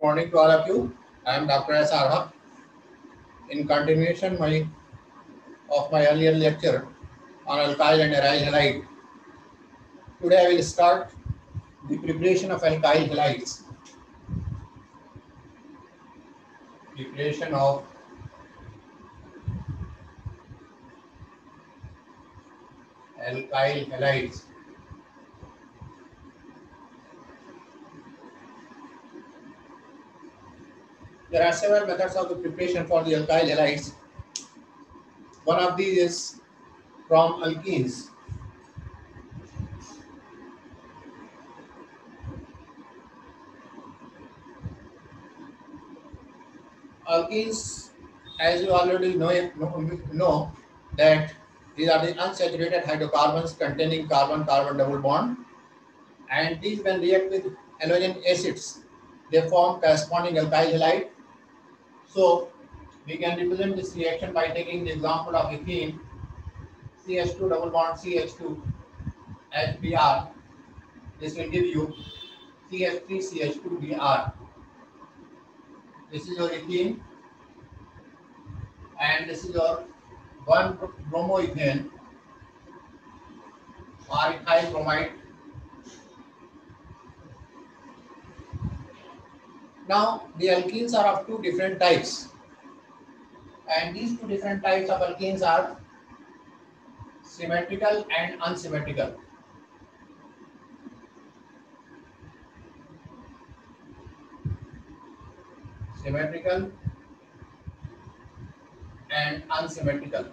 Morning to all of you. I am Dr. S. Arhak. In continuation of my earlier lecture on alkyl and aryl halide, today I will start the preparation of alkyl halides. Preparation of alkyl halides. There are several methods of the preparation for the alkyl halides. One of these is from alkenes. Alkenes, as you already know that these are the unsaturated hydrocarbons containing carbon-carbon double bond, and these when react with halogen acids, they form corresponding alkyl halide. So we can represent this reaction by taking the example of ethene, CH2 double bond CH2 HBr. This will give you CH3CH2Br. This is your ethene, and this is your 1-bromoethane or ethyl bromide. Now the alkenes are of two different types, and these two different types of alkenes are symmetrical and unsymmetrical. Symmetrical and unsymmetrical.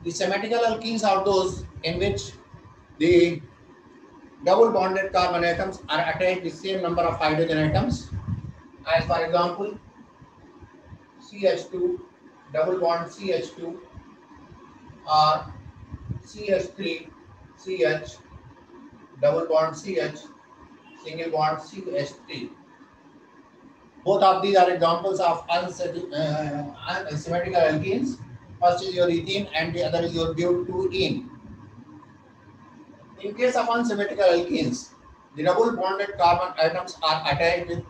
The symmetrical alkenes are those in which the double bonded carbon atoms are attached with the same number of hydrogen atoms, as for example CH2 double bond CH2 or CH3CH double bond CH single bond CH3. Both of these are examples of unsymmetrical alkenes. First is your ethene and the other is your butene. In case of unsymmetrical alkenes, the double bonded carbon atoms are attached with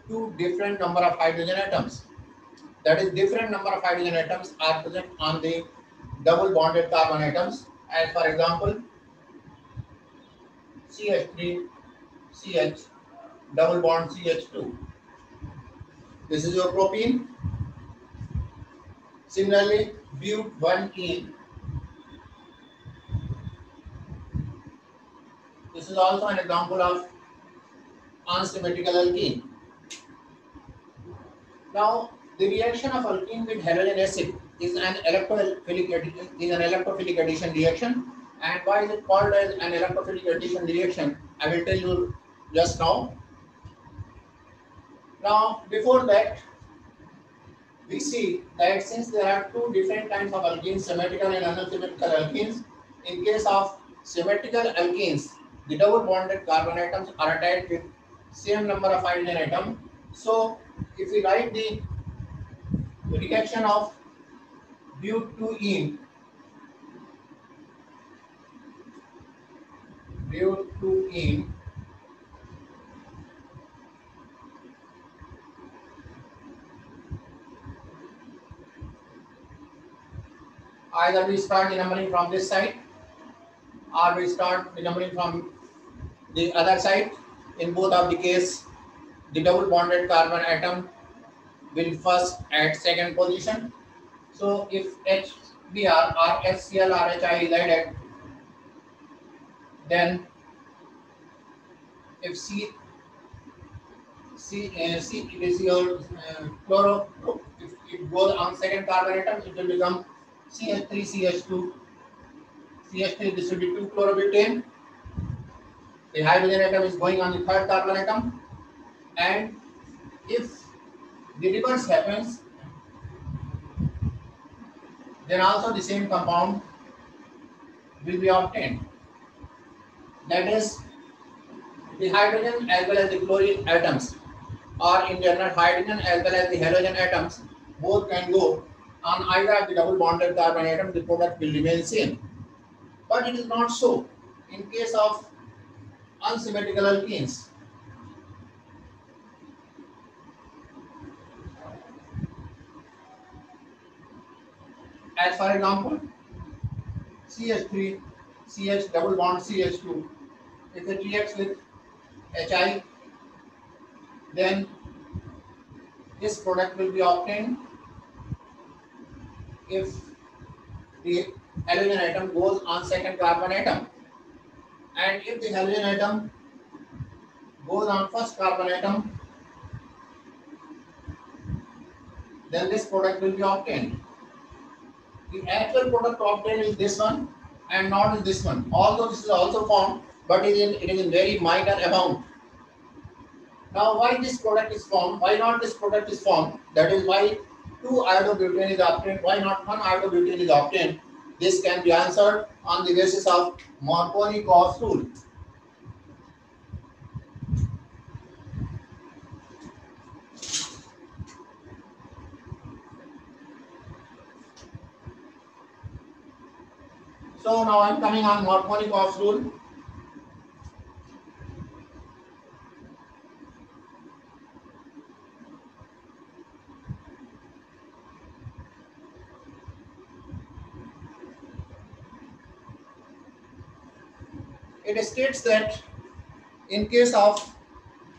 two different number of hydrogen atoms. That is, different number of hydrogen atoms are present on the double bonded carbon atoms. As for example, CH3 CH double bond CH2. This is your propene. Similarly, but1ene. This is also an example of unsymmetrical alkene. Now, the reaction of alkene with halogen acid is an electrophilic addition reaction. And why is it called as an electrophilic addition reaction? I will tell you just now. Now, before that, we see that since there are two different kinds of alkenes, symmetrical and unsymmetrical alkenes, in case of symmetrical alkenes, the double bonded carbon atoms are attached with same number of hydrogen atoms. So, if we write the reaction of butene, either we start the numbering from this side or we start the numbering from the other side. In both of the case, the double bonded carbon atom will first at second position. So if HBr or HCl or HI is added, then if C is your chloro, if it goes on second carbon atom, it will become CH3CH2. CH3, this will be 2-chlorobutane. The hydrogen atom is going on the third carbon atom, and if the reverse happens, then also the same compound will be obtained. That is, the hydrogen as well as the chlorine atoms, or in general hydrogen as well as the halogen atoms, both can go on either of the double bonded carbon atom. The product will remain same. But it is not so in case of unsymmetrical alkenes. As for example, CH3, CH double bond CH2. If it reacts with HI, then this product will be obtained if the halogen atom goes on second carbon atom, and if the halogen atom goes on first carbon atom, then this product will be obtained. The actual product obtained is this one and not is this one. Although this is also formed, but it is in very minor amount. Now, why this product is formed? Why not this product is formed? That is why 2 iodobutane is obtained. Why not 1 iodobutane is obtained? This can be answered on the basis of Marconi-Cox rule. So now I am coming on Marconi-Cox rule. It states that in case of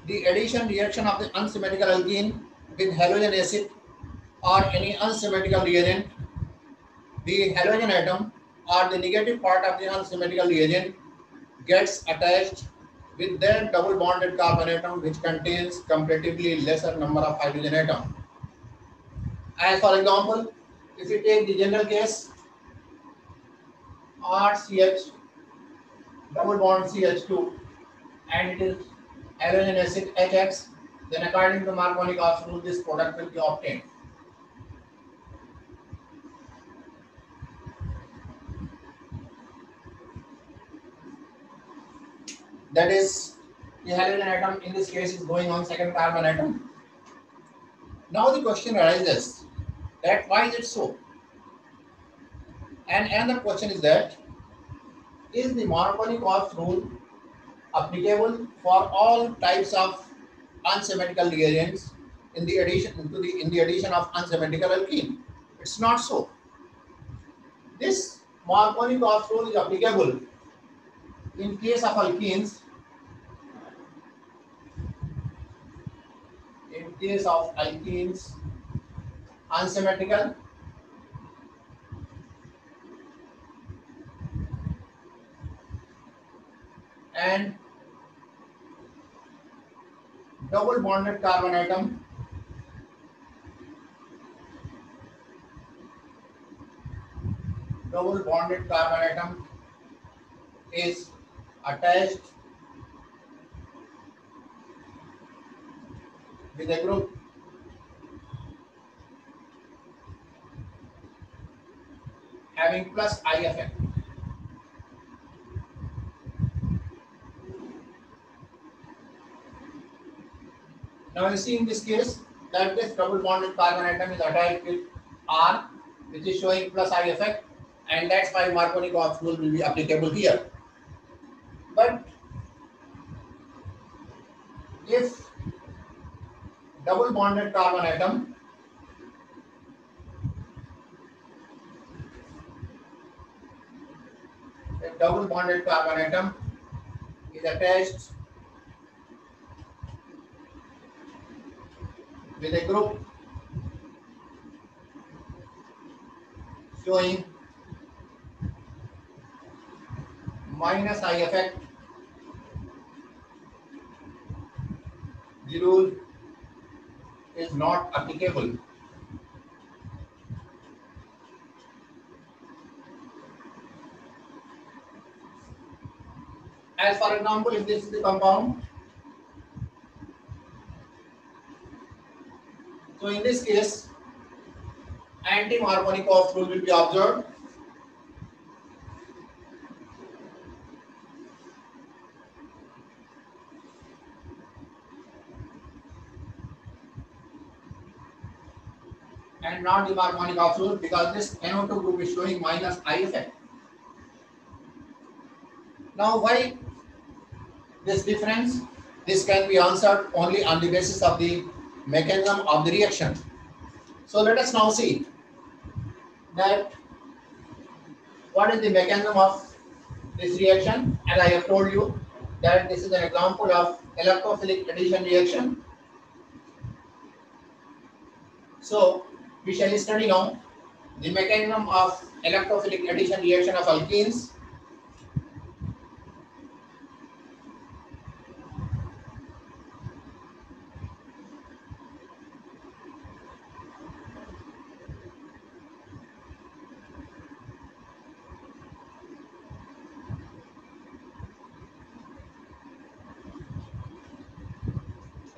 the addition reaction of the unsymmetrical alkene with halogen acid or any unsymmetrical reagent, the halogen atom or the negative part of the unsymmetrical reagent gets attached with their double bonded carbon atom, which contains comparatively lesser number of hydrogen atoms. As for example, if you take the general case RCH double bond CH2 and it is halogen acid HX, then according to Marconi-Cox rule, this product will be obtained. That is, the halogen atom in this case is going on second carbon atom. Now the question arises that why is it so? And another question is that, is the Marconi-Cox rule applicable for all types of unsymmetrical reagents in the addition of unsymmetrical alkene? It's not so. This Marconi-Cox rule is applicable in case of alkenes. In case of alkenes unsymmetrical and double bonded carbon atom is attached with a group having plus I effect. Now you see in this case that this double bonded carbon atom is attached with R, which is showing plus I effect, and that's why Marconi-Cox rule will be applicable here. But if double bonded carbon atom is attached with a group showing minus I effect, the rule is not applicable. As for example, if this is the compound, so in this case, anti-Marconi-Cox rule will be observed. And not the Marconi-Cox rule, because this NO2 group is showing minus I effect. Now, why this difference? This can be answered only on the basis of the mechanism of the reaction. So let us now see that what is the mechanism of this reaction. As I have told you that this is an example of electrophilic addition reaction. So we shall study now the mechanism of electrophilic addition reaction of alkenes.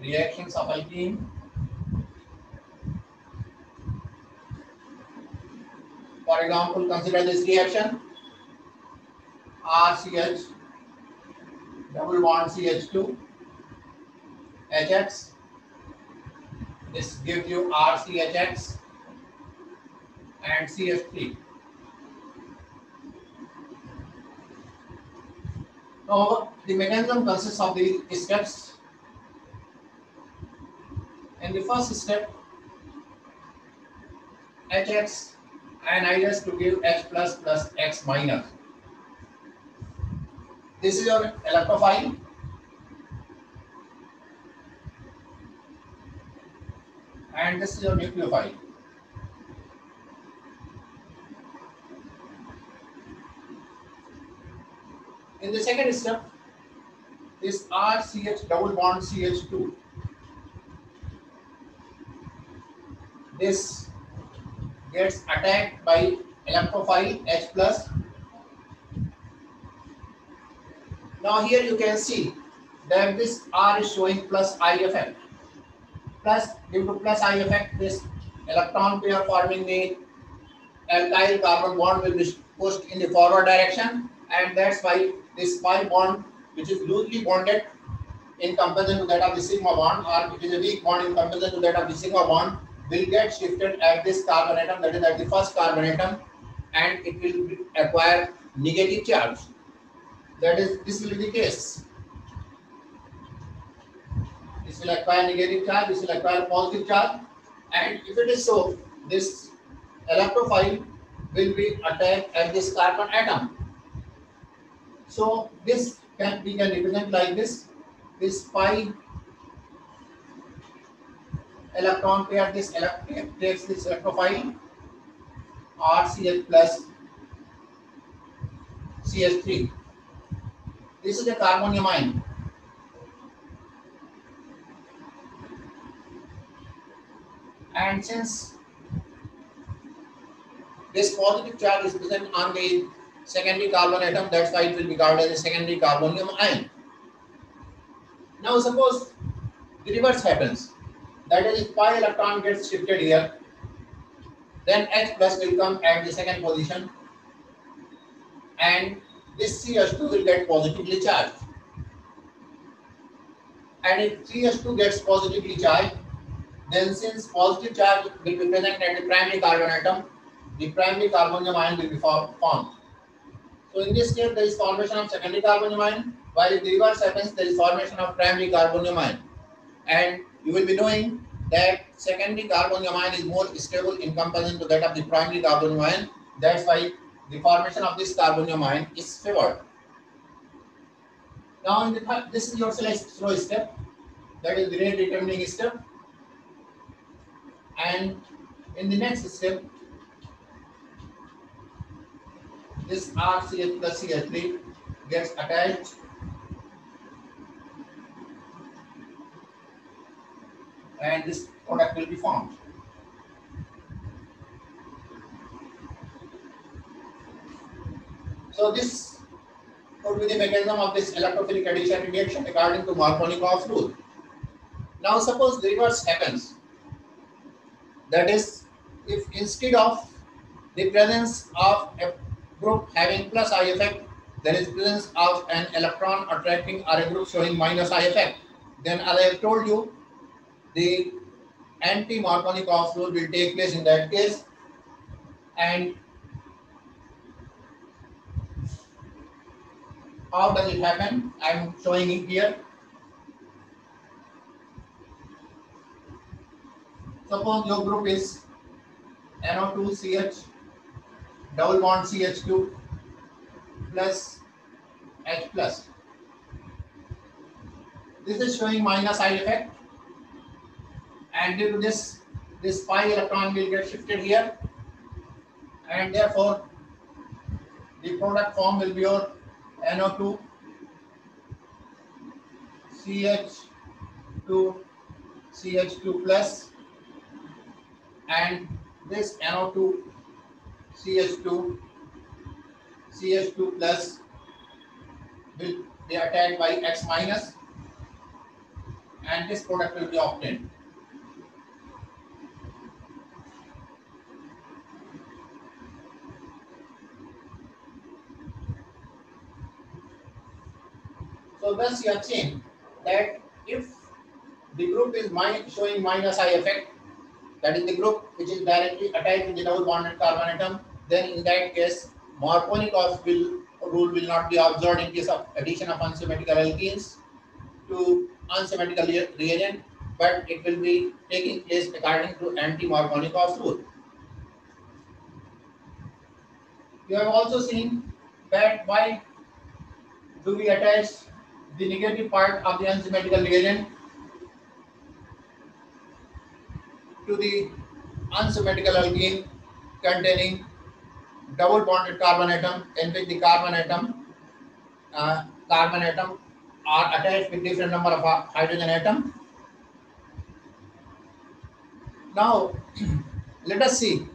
Reactions of alkene. For example, consider this reaction RCH double bond CH2 HX. This gives you RCHX and CH3. Now the mechanism consists of these steps. In the first step, HX ionizes to give H plus plus X minus. This is your electrophile. And this is your nucleophile. In the second step, this RCH double bond CH2. This gets attacked by electrophile H plus. Now here you can see that this R is showing plus I effect. Plus, due to plus I effect, this electron pair forming the alkyl carbon bond will be pushed in the forward direction, and that's why this pi bond, which is loosely bonded in comparison to that of the sigma bond, or it is a weak bond in comparison to that of the sigma bond, will get shifted at this carbon atom, that is at the first carbon atom, and it will acquire negative charge. That is, this will be the case. This will acquire negative charge, this will acquire positive charge, and if it is so, this electrophile will be attacked at this carbon atom. So this we can represent like this. This pi electron pair, this takes this electrophile RCH plus CH3. This is a carbonium ion. And since this positive charge is present on the secondary carbon atom, that's why it will be called as a secondary carbonium ion. Now suppose the reverse happens. That is, if pi electron gets shifted here, then H plus will come at the second position, and this CH2 will get positively charged. And if CH2 gets positively charged, then since positive charge will be present at the primary carbon atom, the primary carbonium ion will be formed. So in this case, there is formation of secondary carbonium ion, while if the reverse happens, there is formation of primary carbonium ion. And you will be knowing that secondary carbonium ion is more stable in comparison to that of the primary carbonium ion. That's why the formation of this carbonium ion is favored. Now, this is your slow step, that is the rate determining step. And in the next step, this RCH plus CH3 gets attached and this product will be formed. So this would be the mechanism of this electrophilic addition reaction according to Markovnikov's rule. Now suppose the reverse happens. That is, if instead of the presence of a group having plus I effect, there is presence of an electron attracting or a group showing minus I effect, then as I have told you, the anti-Markovnikov's rule will take place in that case, and How does it happen? I am showing it here. Suppose your group is NO2CH double bond CH2 plus H plus. This is showing minus I effect, and due to this pi electron will get shifted here, and therefore the product form will be your NO2 CH2 CH2 plus, and this NO2 CH2 CH2 plus will be attacked by X minus, and this product will be obtained. So thus you have seen that if the group is showing minus I effect, that is the group which is directly attached to the double bonded carbon atom, then in that case Markovnikov rule will not be observed in case of addition of unsymmetrical alkenes to unsymmetrical reagent, but it will be taking place according to anti-Markovnikov's rule. You have also seen that why do we attach the negative part of the unsymmetrical reagent to the unsymmetrical alkene containing double bonded carbon atom, in which the carbon atom are attached with different number of hydrogen atom. Now let us see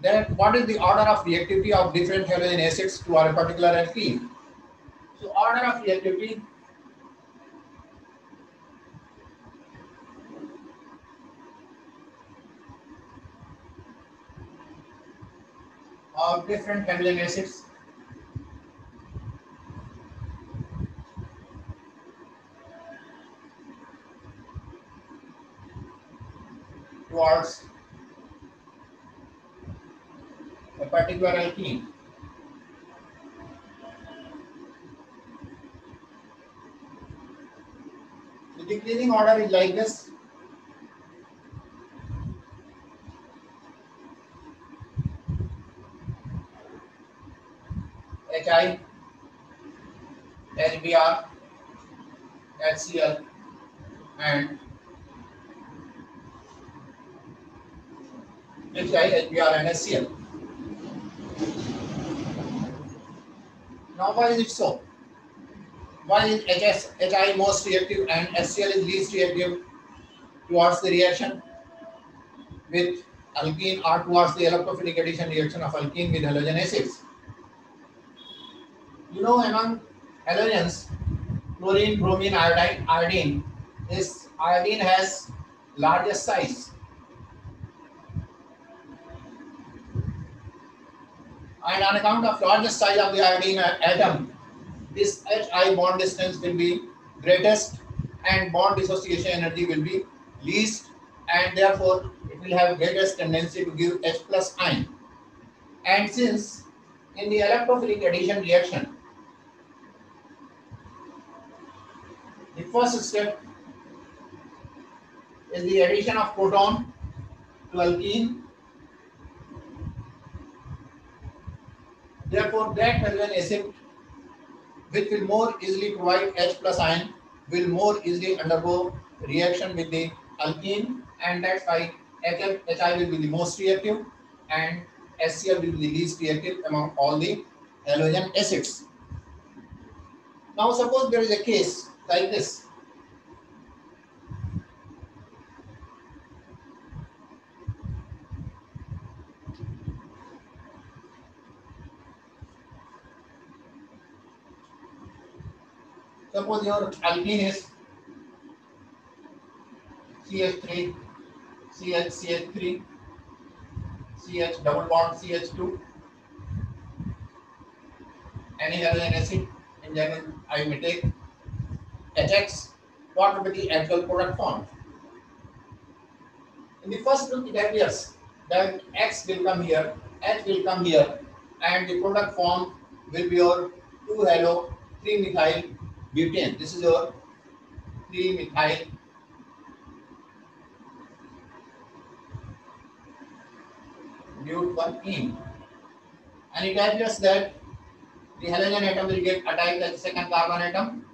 that what is the order of reactivity of different halogen acids to a particular alkene. So order of reactivity of different halogen acids towards a particular alkene. The decreasing order is like this. HI, HBr, HCl, and HI, HBr, and HCl. Now, why is it so? Why is HI most reactive and HCl is least reactive towards the reaction with alkene or towards the electrophilic addition reaction of alkene with halogen acids? You know, among halogens, chlorine, bromine, iodine, this iodine has largest size. And on account of largest size of the iodine atom, this HI bond distance will be greatest and bond dissociation energy will be least, and therefore it will have greatest tendency to give H plus ion. And since in the electrophilic addition reaction, the first step is the addition of proton to alkene. Therefore, that halogen acid which will more easily provide H plus ion will more easily undergo reaction with the alkene, and that's why HI will be the most reactive and HCl will be the least reactive among all the halogen acids. Now suppose there is a case like this. Suppose your alkene is CH3, CH3, CH double bond CH2, any halogen acid, in general I may take HX. What will be the actual product formed? In the first look it appears that X will come here, H will come here, and the product form will be your 2 halo 3-methyl butane. This is your 3-methyl butane. And it appears that the halogen atom will get attached at the second carbon atom.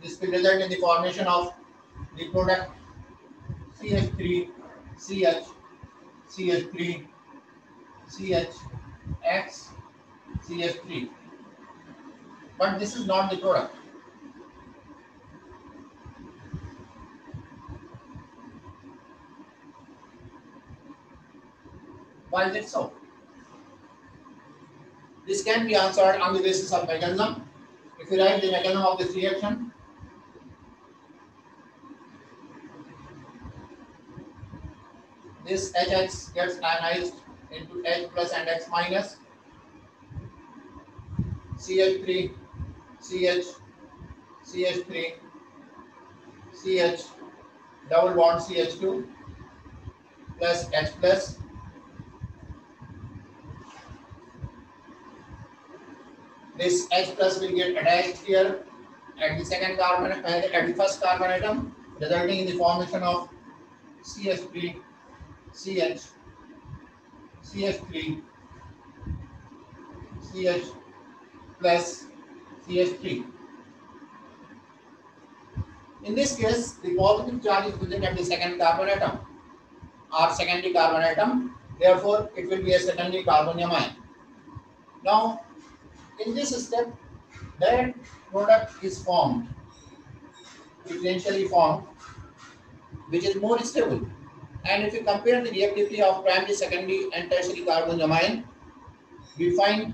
This will result in the formation of the product CH3, CH, CH3, CH, X, CH3. But this is not the product. Why is it so? This can be answered on the basis of mechanism. If you write the mechanism of this reaction, this HX gets ionized into H plus and X minus, CH3, CH, CH3, CH, double bond CH2 plus H plus. This H plus will get attached here at the second carbon, at the first carbon atom, resulting in the formation of CH3, CH, CH3, CH plus CH3. In this case, the positive charge is present at the second carbon atom or secondary carbon atom. Therefore, it will be a secondary carbonium ion. Now, in this step, that product is formed, differentially formed, which is more stable. And if you compare the reactivity of primary, secondary, and tertiary carbonium ion, we find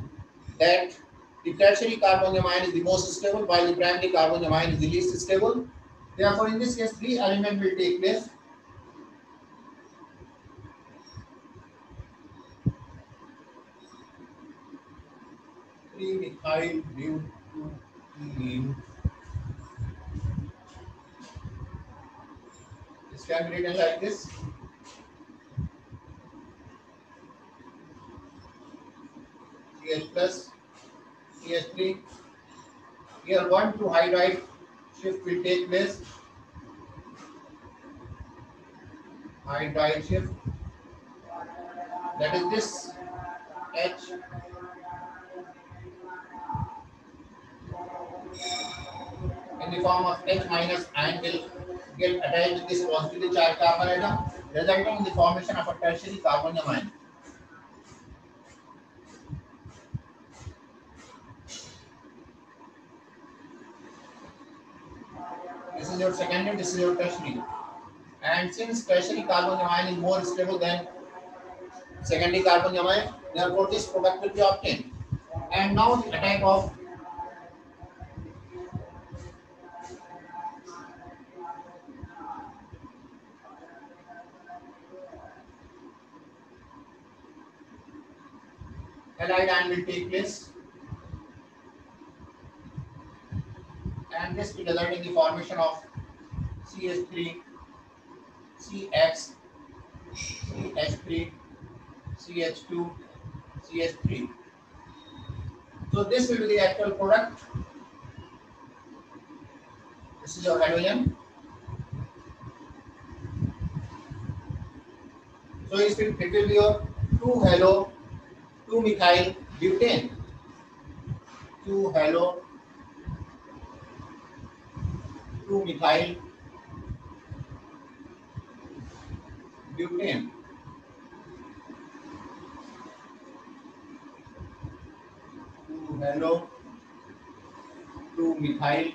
that the tertiary carbonium ion is the most stable, while the primary carbonium ion is the least stable. Therefore, in this case, 3 elements will take place. Methyl butene. This can be written like this. CH plus CH3. Here 1,2 hydride shift will take place. Hydride shift. That is this H. In the form of H minus ion will get attached to this positively charged carbon atom, resulting in the formation of a tertiary carbonium ion. This is your secondary, this is your tertiary. And since tertiary carbonium ion is more stable than secondary carbonium ion, therefore this product will be obtained. And now the attack of halide ion will take place, and this will result in the formation of CH3, CX, CH3, CH2, CH3. So this will be the actual product. This is your hydrogen. So it will be your 2-halo 2-methyl butane. 2-halo 2-methyl butane. Halo 2-methyl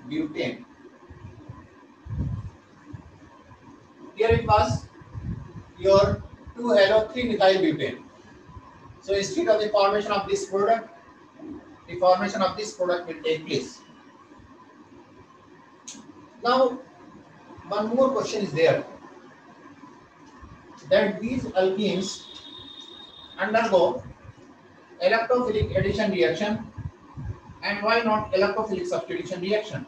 butane. Here it was your 2-halo 3-methyl butane. So instead of the formation of this product, the formation of this product will take place. Now, one more question is there, that these alkenes undergo electrophilic addition reaction, and why not electrophilic substitution reaction?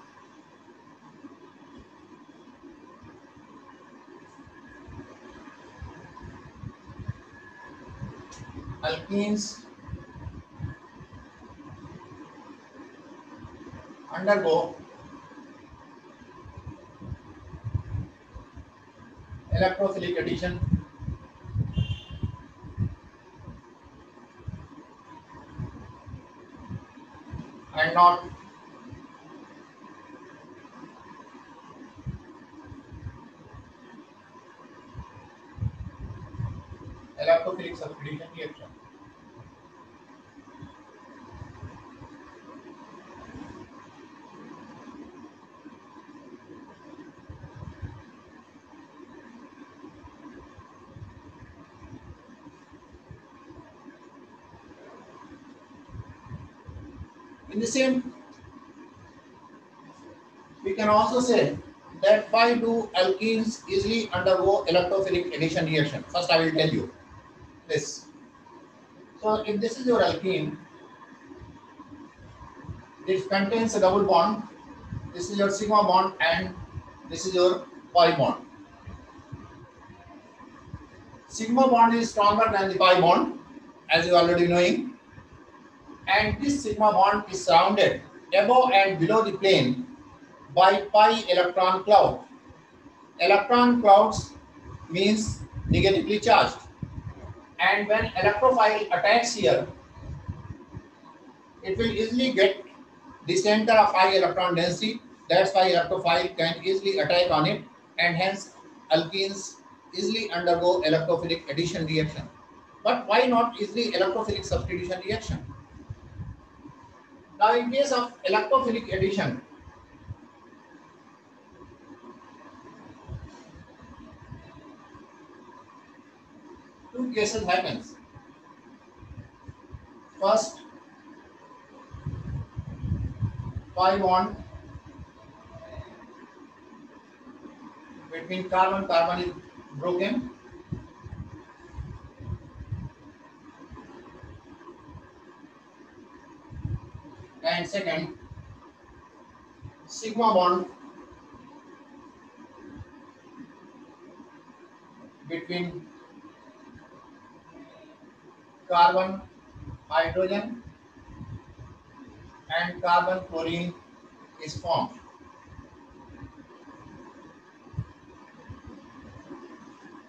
Alkenes undergo electrophilic addition and not electrophilic substitution reaction. In the same, we can also say that why do alkenes easily undergo electrophilic addition reaction? First, I will tell you this. So, if this is your alkene, it contains a double bond. This is your sigma bond, and this is your pi bond. Sigma bond is stronger than the pi bond, as you already knowing, and this sigma bond is surrounded above and below the plane by pi electron cloud. Electron clouds means negatively charged, and when electrophile attacks here, it will easily get the center of high electron density. That's why electrophile can easily attack on it, and hence alkenes easily undergo electrophilic addition reaction. But why not easily electrophilic substitution reaction? Now, in case of electrophilic addition, two cases happens. First, pi bond between carbon is broken, and second, sigma bond between carbon hydrogen and carbon chlorine is formed.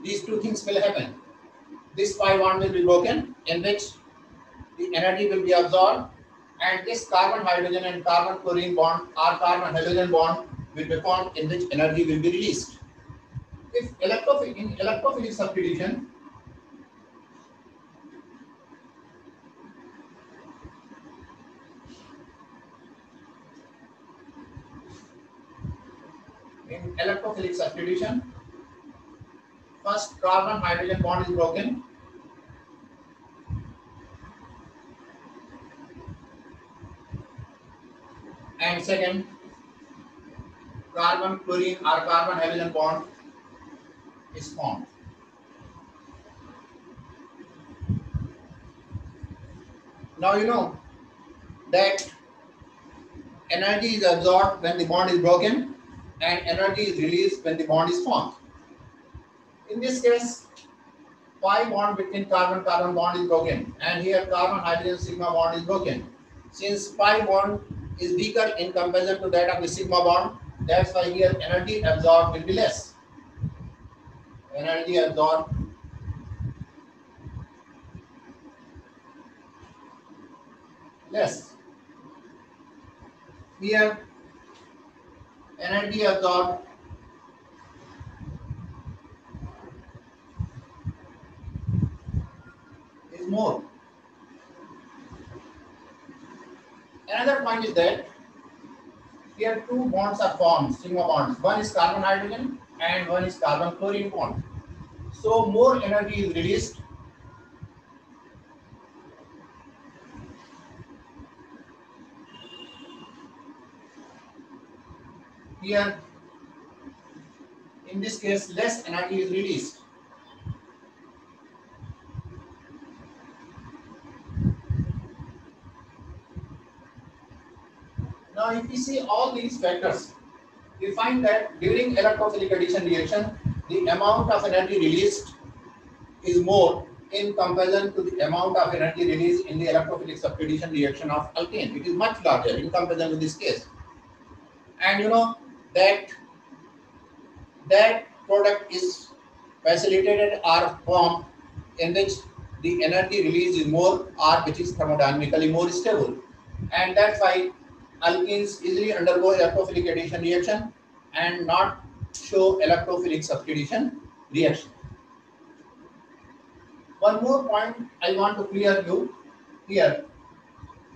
These two things will happen. This pi bond will be broken, in which the energy will be absorbed, and this carbon hydrogen and carbon chlorine bond or carbon halogen bond will be formed, in which energy will be released. If in electrophilic substitution, first carbon hydrogen bond is broken, and second, carbon chlorine or carbon halogen bond is formed. Now you know that energy is absorbed when the bond is broken, and energy is released when the bond is formed. In this case, pi bond between carbon bond is broken, and here carbon hydrogen sigma bond is broken. Since pi bond is weaker in comparison to that of the sigma bond, that's why here energy absorbed will be less. Energy absorbed less. Here energy absorbed is more. Another point is that here two bonds are formed, sigma bonds. One is carbon hydrogen and one is carbon chlorine bond. So more energy is released. Here, in this case, less energy is released. Now, if we see all these factors, we find that during electrophilic addition reaction, the amount of energy released is more in comparison to the amount of energy released in the electrophilic substitution reaction of alkane. It is much larger in comparison to this case. and you know that that product is facilitated or formed in which the energy release is more or which is thermodynamically more stable, and that's why alkenes easily undergo electrophilic addition reaction and not show electrophilic substitution reaction. One more point I want to clear you here,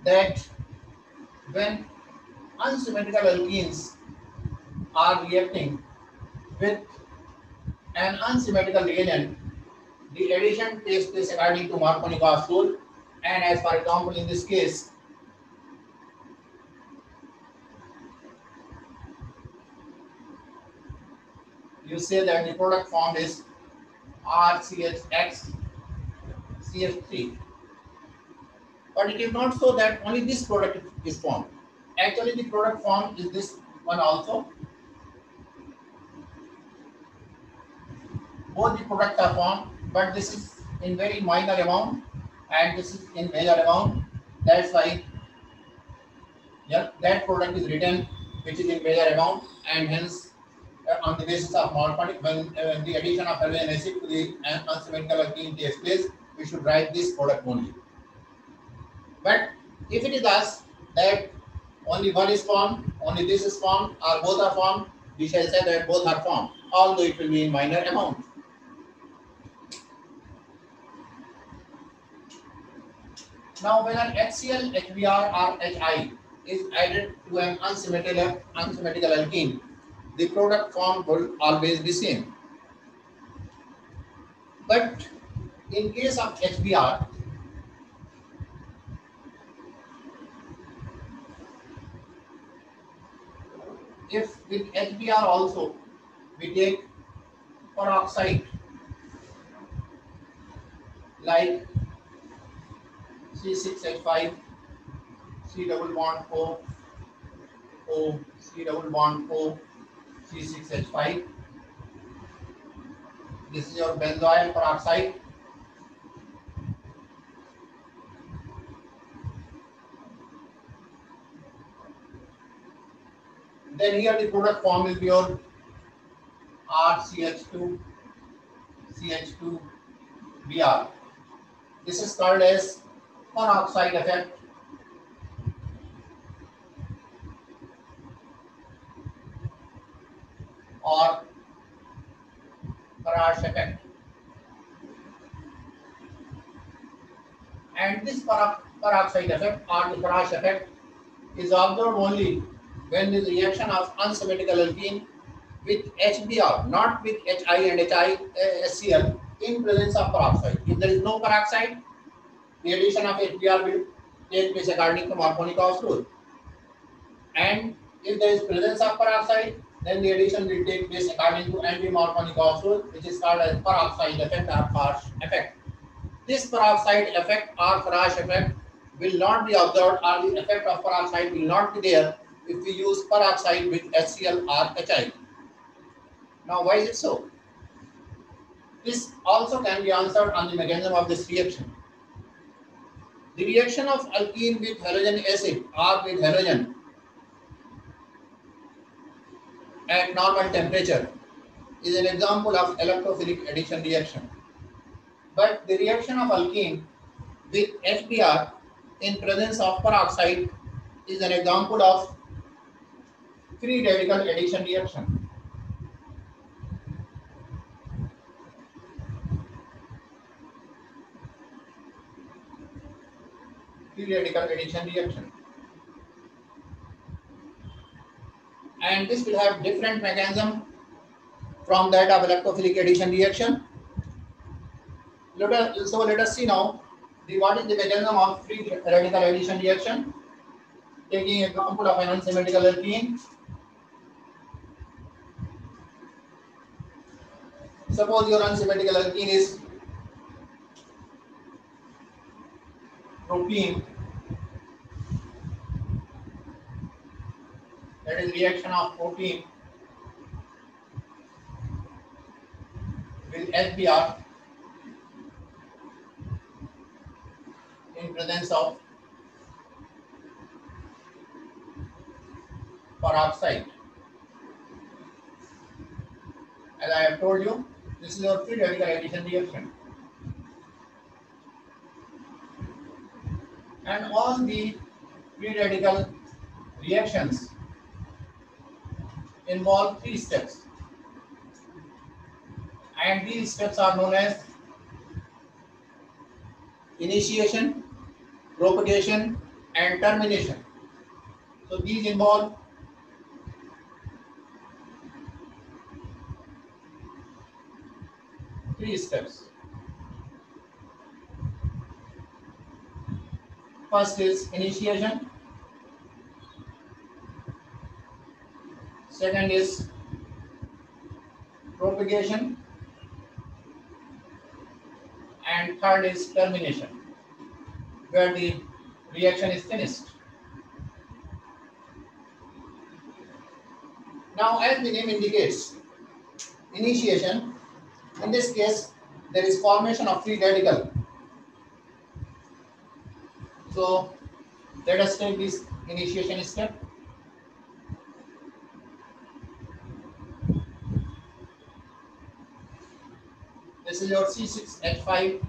that when unsymmetrical alkenes are reacting with an unsymmetrical reagent, the addition takes place according to Markovnikov's rule, and as for example in this case, you say that the product formed is RCHX CH3, but it is not so that only this product is formed. Actually, the product formed is this one also. Both the products are formed, but this is in very minor amount and this is in major amount. That's why that product is written which is in major amount, and hence on the basis of Markovnikov, when the addition of halogen acid to the unsymmetrical alkene takes place, we should write this product only. But if it is thus that only one is formed, only this is formed, or both are formed, we shall say that both are formed, although it will be in minor amount. Now, whether HCl, HBr, or HI is added to an unsymmetrical alkene, the product formed will always be same. But in case of HBr, if with HBr also we take peroxide like C6H5, C double bond O, O, C double bond O, C6H5. This is your benzoyl peroxide. Then here the product form will be your RCH2, CH2, Br. This is called as peroxide effect, or Parash effect. And this peroxide effect or the Parash effect is observed only when the reaction of unsymmetrical alkene with HBr, not with HI and HCl, in presence of peroxide. If there is no peroxide, the addition of HBr will take place according to Markovnikov's rule. And if there is presence of peroxide, then the addition will take place according to anti-Markovnikov's rule, which is called as peroxide effect or Parash effect. This peroxide effect or Parash effect will not be observed, or the effect of peroxide will not be there if we use peroxide with HCl or HI. Now, why is it so? This also can be answered on the mechanism of this reaction. The reaction of alkene with halogen acid or with halogen at normal temperature is an example of electrophilic addition reaction. But the reaction of alkene with HBr in presence of peroxide is an example of free radical addition reaction. Free radical addition reaction. And this will have different mechanism from that of electrophilic addition reaction. So let us see now what is the mechanism of free radical addition reaction. Taking example of an unsymmetrical alkene. Suppose your unsymmetrical alkene is propene, that is reaction of protein with HBr in presence of peroxide. As I have told you, this is your free radical addition reaction. And all the free radical reactions involve 3 steps. And these steps are known as initiation, propagation, and termination. So these involve three steps. First is initiation, second is propagation, and third is termination, where the reaction is finished. Now, as the name indicates, initiation, in this case, there is formation of free radical. So, let us take this initiation step. This is your C6H5,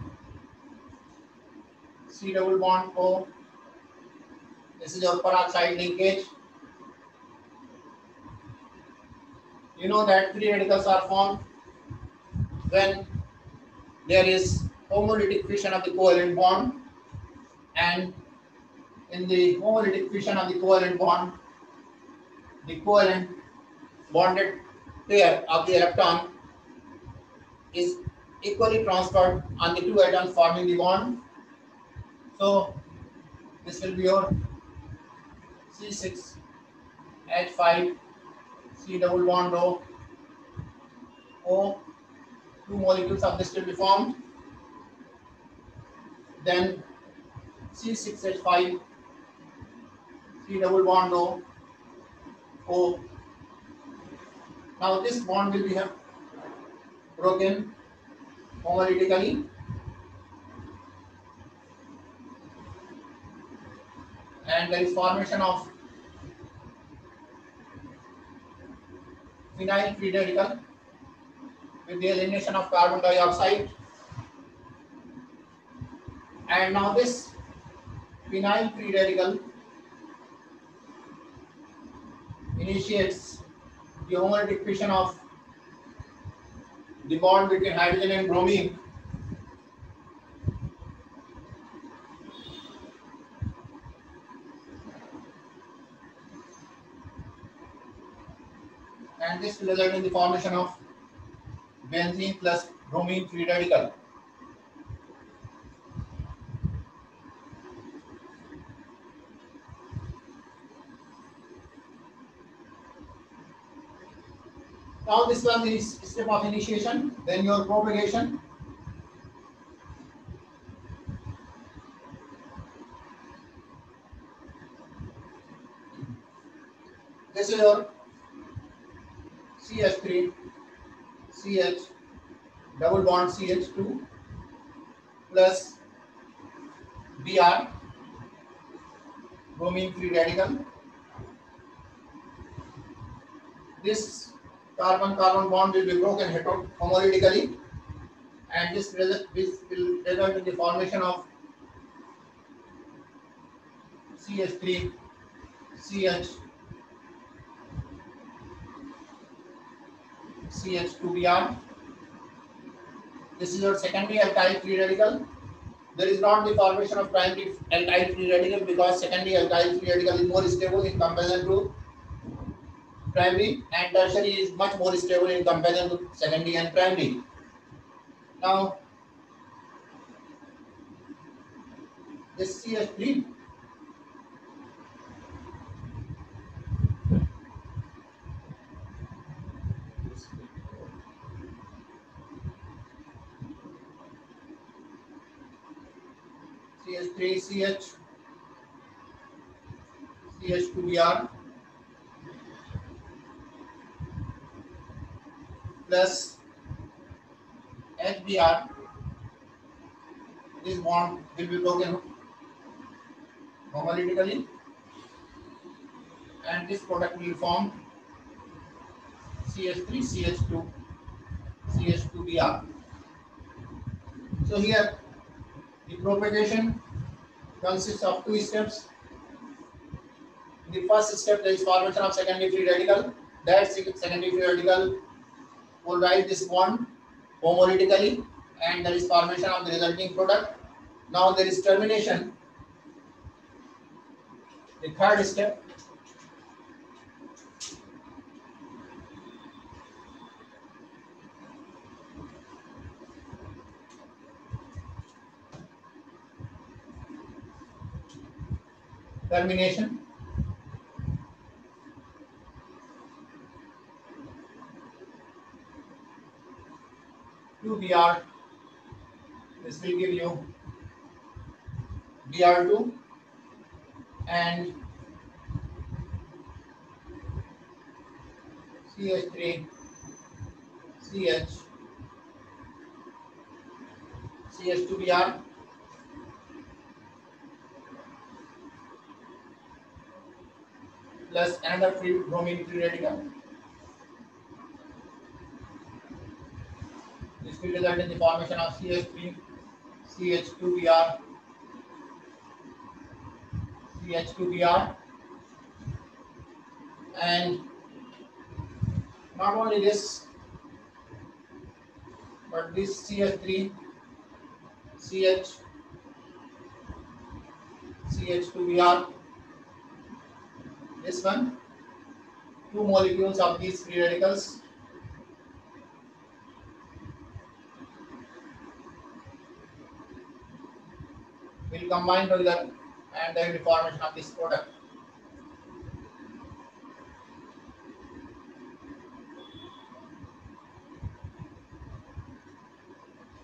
C double bond O. This is your peroxide linkage. You know that free radicals are formed when there is homolytic fission of the covalent bond, and in the homolytic fission of the covalent bond, the covalent bonded pair of the electron is equally transferred on the two atoms forming the bond. So this will be your C6H5, C double bond O, O. Two molecules of this will be formed. Then C6H5, C double bond O, O. Now this bond will be broken homolytically, and there is formation of phenyl free radical with the elimination of carbon dioxide. And now this phenyl free radical initiates the homolytic fission of the bond between hydrogen and bromine. And this will result in the formation of benzene plus bromine free radical. Now this was the step of initiation. Then your propagation. This is your CH3, CH, double bond CH2 plus Br, bromine free radical. This carbon-carbon bond will be broken homolytically, and this will result in the formation of CH3, CH, CH2Br. This is your secondary alkyl free radical. There is not the formation of primary alkyl free radical because secondary alkyl free radical is more stable in comparison to primary, and tertiary is much more stable in comparison to secondary and primary. Now, this CH3 CH3CH, CH2Br plus HBr. This bond will be broken homolytically, and this product will form CH3CH2 CH2Br. So here the propagation consists of two steps. In the first step, there is formation of secondary free radical. That secondary free radical polarize this bond homolytically, and there is formation of the resulting product. Now there is termination. The third step. Termination. Two Br. This will give you Br2 and CH3 CH CH2Br plus another free bromine free radical. This will result in the formation of CH3 CH2Br CH2Br, and not only this, but this CH3 CH CH2Br, this one, two molecules of these free radicals will combine together and there will be formation of this product.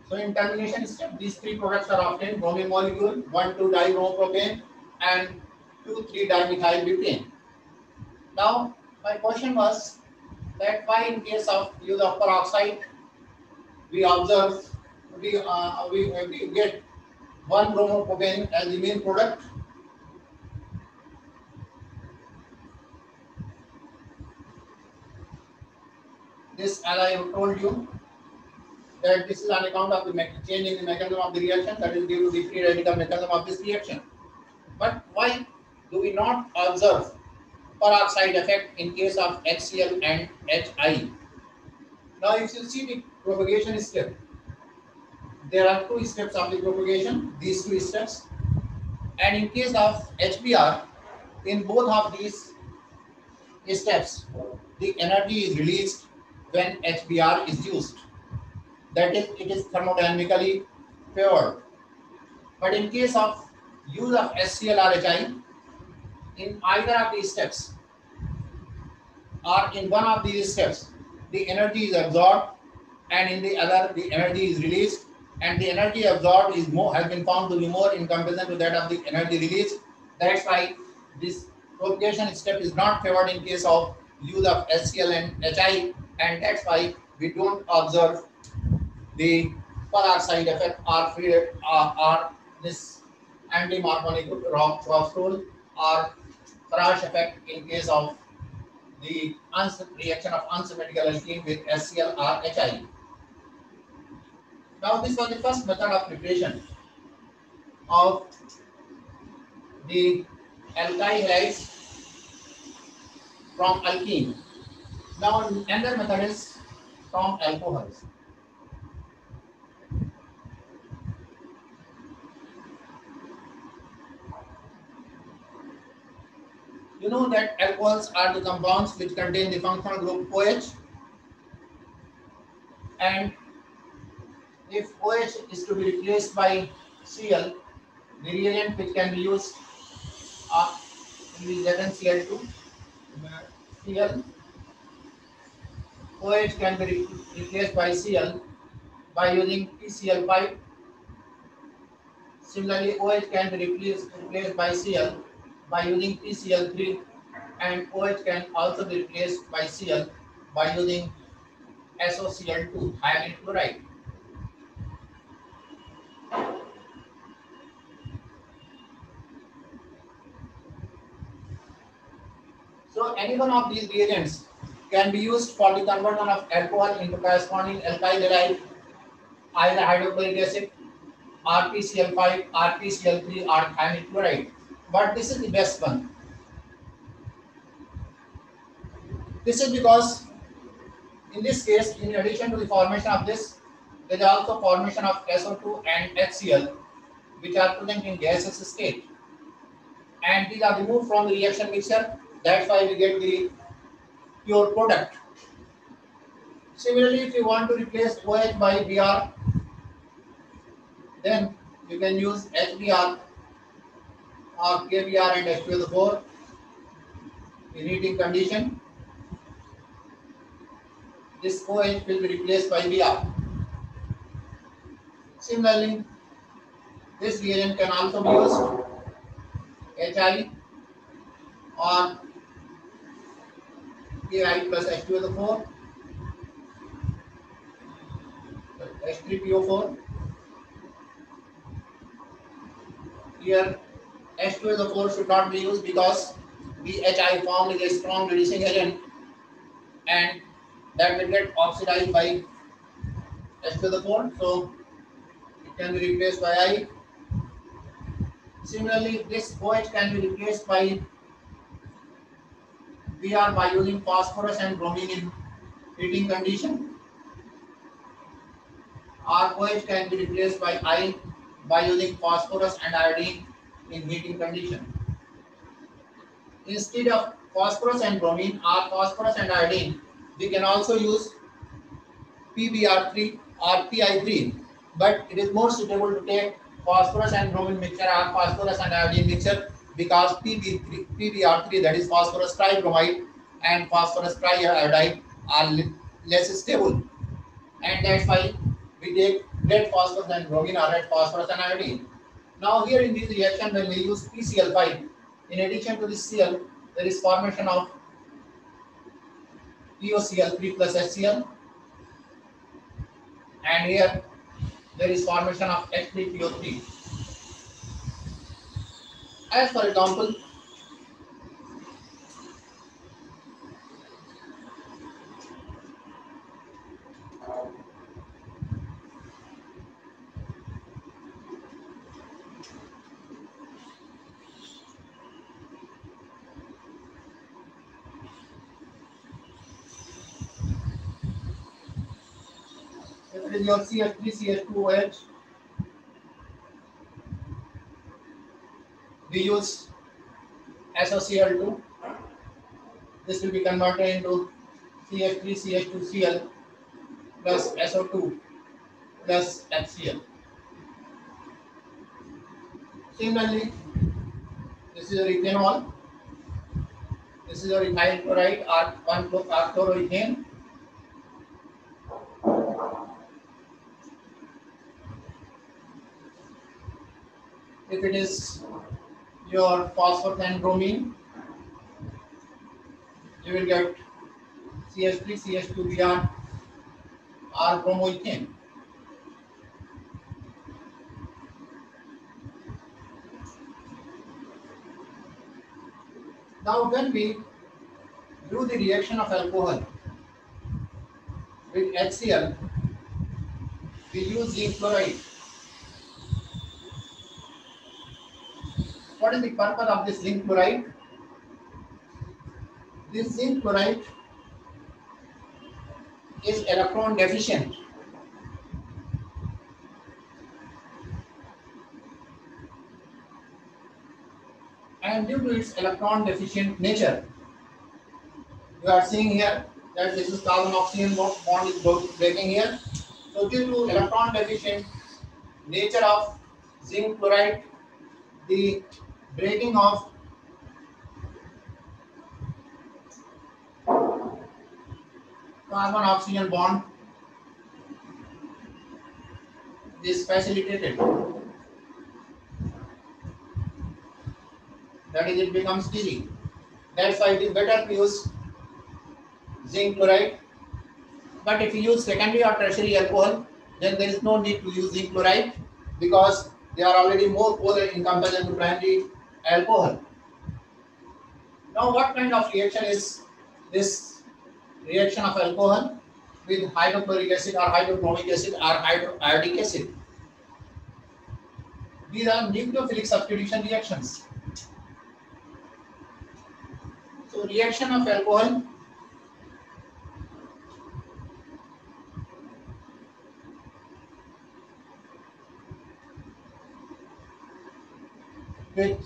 So in termination step, these three products are obtained: bromine molecule, 1,2-dibromo-propane and 2,3-dimethylbutane. Now my question was that why in case of use of peroxide we observe we get 1-bromopropane as the main product. This, as I told you, that this is on account of the change in the mechanism of the reaction, that is due to the free radical mechanism of this reaction. But why do we not observe peroxide effect in case of HCl and HI? Now if you see the propagation step, there are two steps of the propagation, these two steps, and in case of HBr, in both of these steps, the energy is released when HBr is used. That is, it is thermodynamically favored. But in case of use of HCl or HI, in either of these steps or in one of these steps, the energy is absorbed, and in the other, the energy is released, and the energy absorbed is more, has been found to be more in comparison to that of the energy released. That's why this propagation step is not favored in case of use of HCl and HI, and that's why we don't observe the peroxide effect or free or this anti-Marconi Ross-Rule or Farage effect in case of the reaction of unsymmetrical alkene with HCl or HI. Now this was the first method of preparation of the alkyl halides from alkene. Now another method is from alcohols. You know that alcohols are the compounds which contain the functional group OH, and if OH is to be replaced by Cl, the reagent which can be used will be ZnCl2. Cl, OH can be replaced by Cl by using PCl5. Similarly, OH can be replaced by Cl by using PCl3, and OH can also be replaced by Cl by using SOCl2, hyaline chloride. So any one of these reagents can be used for the conversion of alcohol into corresponding alkyl halide, either hydrochloric acid, RpCl5, RpCl3, or thionyl chloride. But this is the best one. This is because in this case, in addition to the formation of this, there is also formation of SO2 and HCl, which are present in gaseous state. And these are removed from the reaction mixture. That's why we get the pure product. Similarly, if you want to replace OH by Br, then you can use HBr or KBr and H2SO4 in heating condition. This OH will be replaced by Br. Similarly, this reagent can also be used HI or Ki plus H2SO4, H3PO4. Here H2SO4 should not be used because the HI formed is a strong reducing agent and that will get oxidized by H2SO4, so it can be replaced by I. Similarly, this OH can be replaced by Br by using phosphorus and bromine in heating condition. Or OH can be replaced by I by using phosphorus and iodine in heating condition. Instead of phosphorus and bromine or phosphorus and iodine, we can also use PBr3 or PI3, but it is more suitable to take phosphorus and bromine mixture or phosphorus and iodine mixture because PBr3, that is phosphorus tribromide, and phosphorus triiodide are less stable, and that's why we take red phosphorus and bromine or red phosphorus and iodine. Now here in this reaction, when we use PCl5, in addition to this Cl, there is formation of POCl3 plus HCl, and here there is formation of H3PO3. As for example, if it is your CH3CH2OH, we use SOCl2. This will be converted into CH3CH2Cl plus SO2 plus HCl. Similarly, this is a ethanol. This is a ethyl chloride or 1-chloroethane. If it is your phosphorus and bromine, you will get CH3CH2Br or bromoethane. Now when we do the reaction of alcohol with HCl, we use zinc chloride. What is the purpose of this zinc chloride? This zinc chloride is electron deficient. And due to its electron deficient nature, you are seeing here that this is carbon oxygen bond is breaking here. So due to electron deficient nature of zinc chloride, the breaking of carbon oxygen bond is facilitated. That is, it becomes easy. That's why it is better to use zinc chloride. But if you use secondary or tertiary alcohol, then there is no need to use zinc chloride because they are already more polar in comparison to primary alcohol. Now, what kind of reaction is this reaction of alcohol with hydrochloric acid or hydrochloric acid or hydroiodic acid. These are nucleophilic substitution reactions. So reaction of alcohol with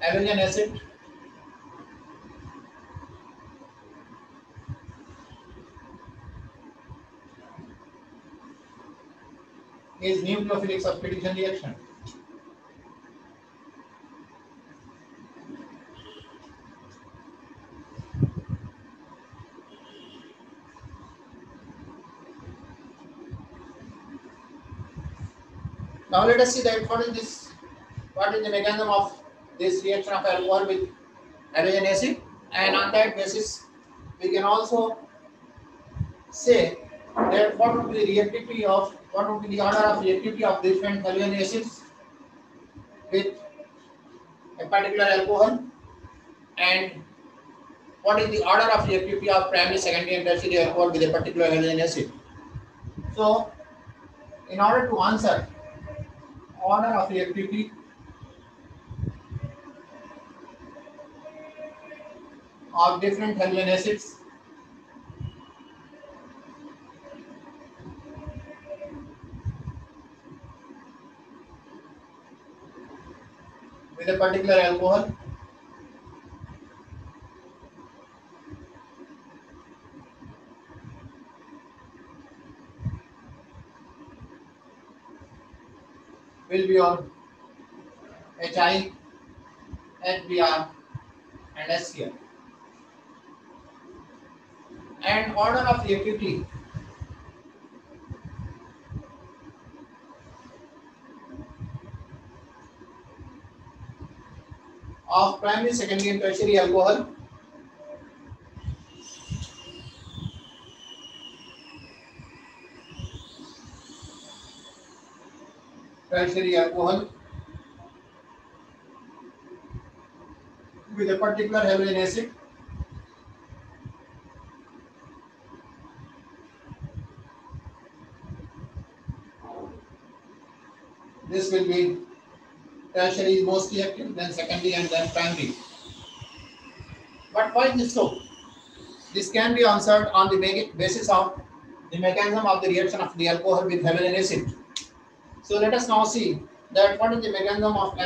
halogen acid is nucleophilic substitution reaction. Now let us see that what is the mechanism of this reaction of alcohol with halogen acid, and on that basis we can also say that what would be the order of reactivity of different halogen acids with a particular alcohol, and what is the order of reactivity of primary, secondary and tertiary alcohol with a particular halogen acid. So in order to answer order of reactivity of different halogen acids with a particular alcohol, will be on HI, HBr and HCl. And order of reactivity of primary, secondary and tertiary alcohol with a particular halogen acid this will be tertiary is mostly active, then secondary and then primary. But why is this so? This can be answered on the basis of the mechanism of the reaction of the alcohol with halogen acid. So let us now see that what is the mechanism of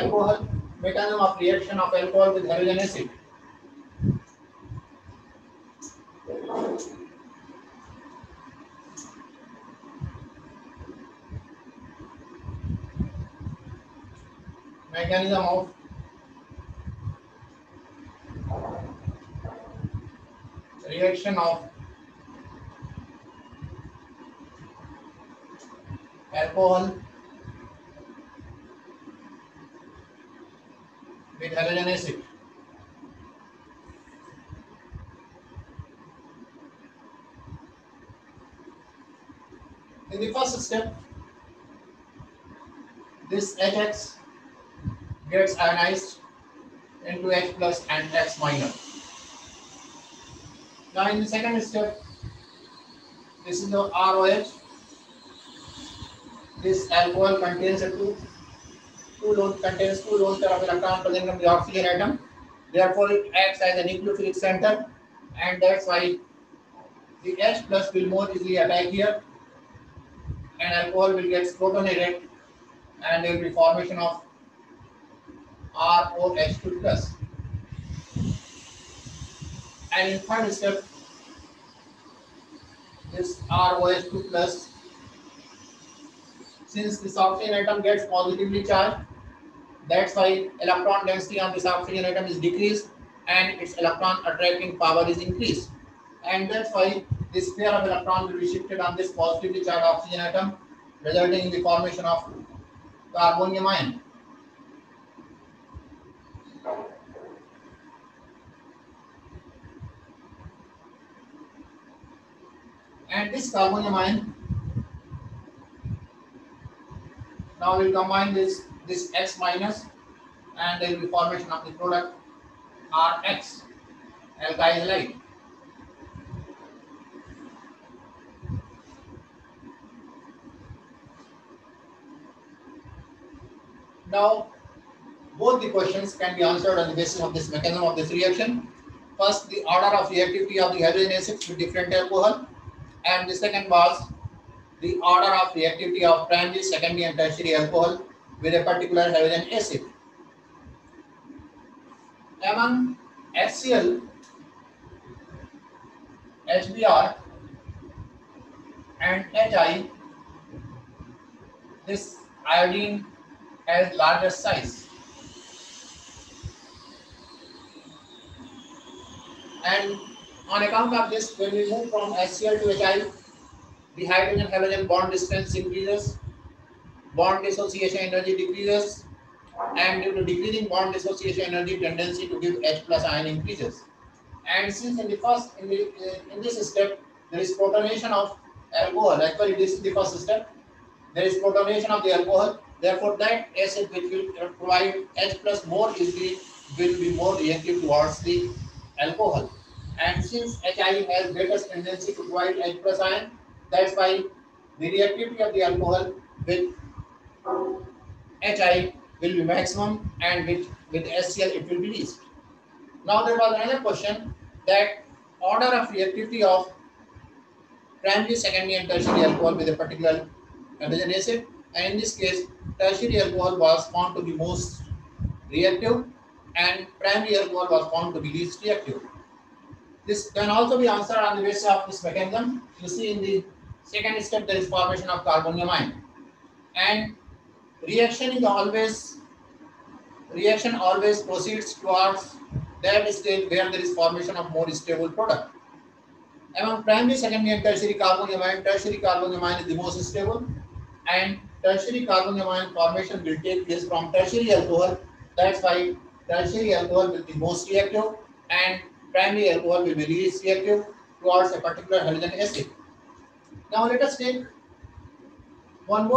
reaction of alcohol with halogen acid. Mechanism of reaction of alcohol with halogen acid. In the first step, this HX gets ionized into H plus and X minus. Now in the second step, this is the ROH. This alcohol contains two lone pair of electrons present from the oxygen atom. Therefore, it acts as a nucleophilic center, and that's why the H plus will more easily attack here, and alcohol will get protonated, and there will be formation of ROH2 plus. And in third step, this ROH2 plus, since this oxygen atom gets positively charged, that's why electron density on this oxygen atom is decreased and its electron attracting power is increased. And that's why this pair of electrons will be shifted on this positively charged oxygen atom, resulting in the formation of carbonium ion. And this carbonium ion now will combine this X minus, and there will be formation of the product RX, alkyl halide. Now, both the questions can be answered on the basis of this mechanism of this reaction. First, the order of reactivity of the halogen acids with different alcohol, and the second was the order of reactivity of primary, secondary, and tertiary alcohol with a particular halogen acid. Among HCl, HBr, and HI, this iodine has larger size. And on account of this, when we move from HCl to HI, the hydrogen-halogen bond distance increases, bond dissociation energy decreases, and due to decreasing bond dissociation energy, tendency to give H plus ion increases. And since in this step there is protonation of alcohol, actually this is the first step. There is protonation of the alcohol. Therefore, that acid which will provide H plus more easily will be more reactive towards the alcohol. And since HI has greatest tendency to provide H plus ion, that's why the reactivity of the alcohol with HI will be maximum, and with HCl it will be least. Now there was another question, that order of reactivity of primary, secondary, and tertiary alcohol with a particular halogen acid, and in this case tertiary alcohol was found to be most reactive and primary alcohol was found to be least reactive. This can also be answered on the basis of this mechanism. You see, in the second step there is formation of carbonium ion, and reaction always proceeds towards that stage where there is formation of more stable product. Among primary, secondary, and tertiary carbonium ion is the most stable, and tertiary carbonium ion formation will take place from tertiary alcohol. That's why tertiary alcohol will be most reactive, and primary alcohol will be least reactive towards a particular halogen acid. Now let us take one more